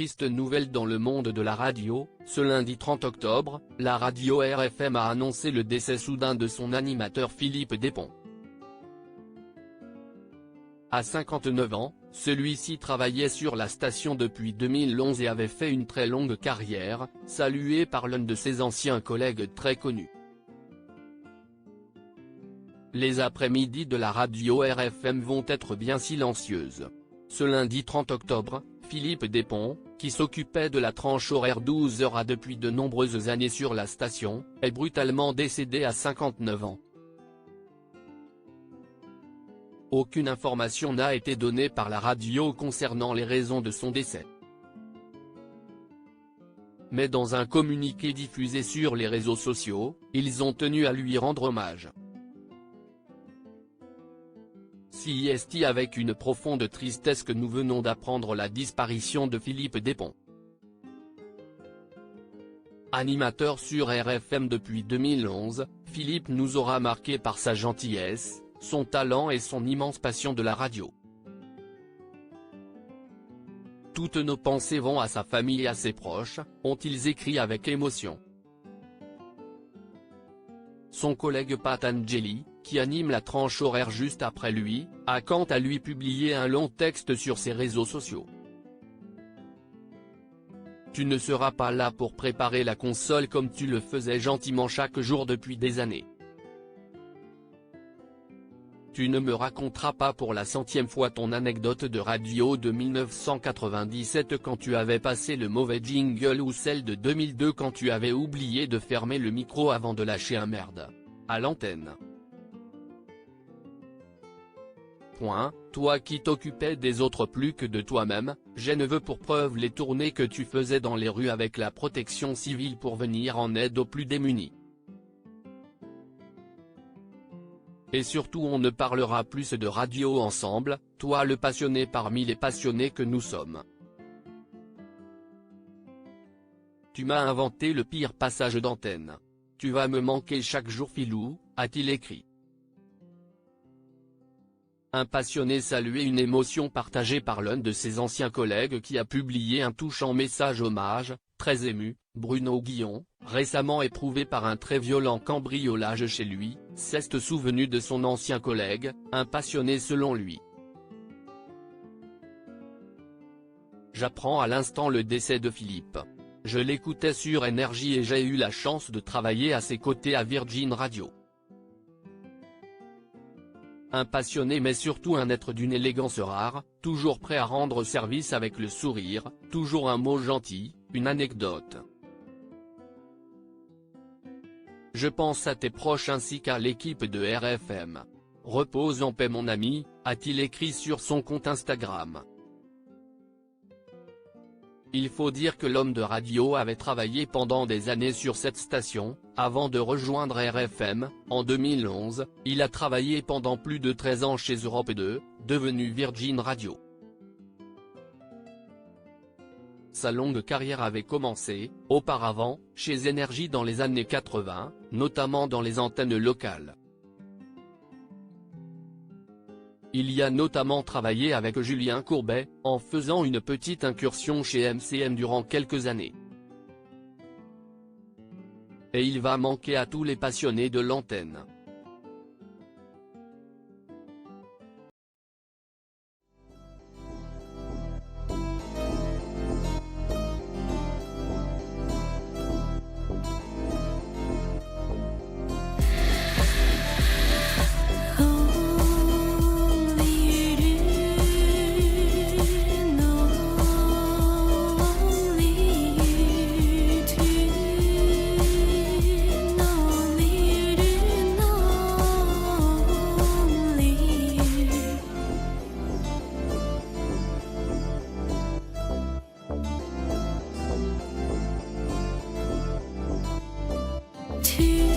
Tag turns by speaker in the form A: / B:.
A: triste nouvelle dans le monde de la radio. Ce lundi 30 octobre, la radio RFM a annoncé le décès soudain de son animateur Philippe Despont. À 59 ans, celui-ci travaillait sur la station depuis 2011 et avait fait une très longue carrière, saluée par l'un de ses anciens collègues très connus. Les après-midi de la radio RFM vont être bien silencieuses. Ce lundi 30 octobre, Philippe Despont, qui s'occupait de la tranche horaire 12h depuis de nombreuses années sur la station, est brutalement décédé à 59 ans. Aucune information n'a été donnée par la radio concernant les raisons de son décès. Mais dans un communiqué diffusé sur les réseaux sociaux, ils ont tenu à lui rendre hommage. C'est avec une profonde tristesse que nous venons d'apprendre la disparition de Philippe Despont. Animateur sur RFM depuis 2011, Philippe nous aura marqué par sa gentillesse, son talent et son immense passion de la radio. Toutes nos pensées vont à sa famille et à ses proches, ont-ils écrit avec émotion. Son collègue Pat Angeli, qui anime la tranche horaire juste après lui, a quant à lui publié un long texte sur ses réseaux sociaux. Tu ne seras pas là pour préparer la console comme tu le faisais gentiment chaque jour depuis des années. Tu ne me raconteras pas pour la 100e fois ton anecdote de radio de 1997 quand tu avais passé le mauvais jingle ou celle de 2002 quand tu avais oublié de fermer le micro avant de lâcher un merde à l'antenne. Toi qui t'occupais des autres plus que de toi-même, je ne veux pour preuve les tournées que tu faisais dans les rues avec la protection civile pour venir en aide aux plus démunis. Et surtout on ne parlera plus de radio ensemble, toi le passionné parmi les passionnés que nous sommes. Tu m'as inventé le pire passage d'antenne. Tu vas me manquer chaque jour Philou, a-t-il écrit. Un passionné saluait une émotion partagée par l'un de ses anciens collègues qui a publié un touchant message hommage, très ému. Bruno Guillon, récemment éprouvé par un très violent cambriolage chez lui, s'est souvenu de son ancien collègue, un passionné selon lui. J'apprends à l'instant le décès de Philippe. Je l'écoutais sur Énergie et j'ai eu la chance de travailler à ses côtés à Virgin Radio. Un passionné mais surtout un être d'une élégance rare, toujours prêt à rendre service avec le sourire, toujours un mot gentil, une anecdote. Je pense à tes proches ainsi qu'à l'équipe de RFM. Repose en paix mon ami, a-t-il écrit sur son compte Instagram. Il faut dire que l'homme de radio avait travaillé pendant des années sur cette station, avant de rejoindre RFM, en 2011, il a travaillé pendant plus de 13 ans chez Europe 2, devenu Virgin Radio. Sa longue carrière avait commencé, auparavant, chez Énergie dans les années 80, notamment dans les antennes locales. Il y a notamment travaillé avec Julien Courbet, en faisant une petite incursion chez MCM durant quelques années. Et il va manquer à tous les passionnés de l'antenne.
B: To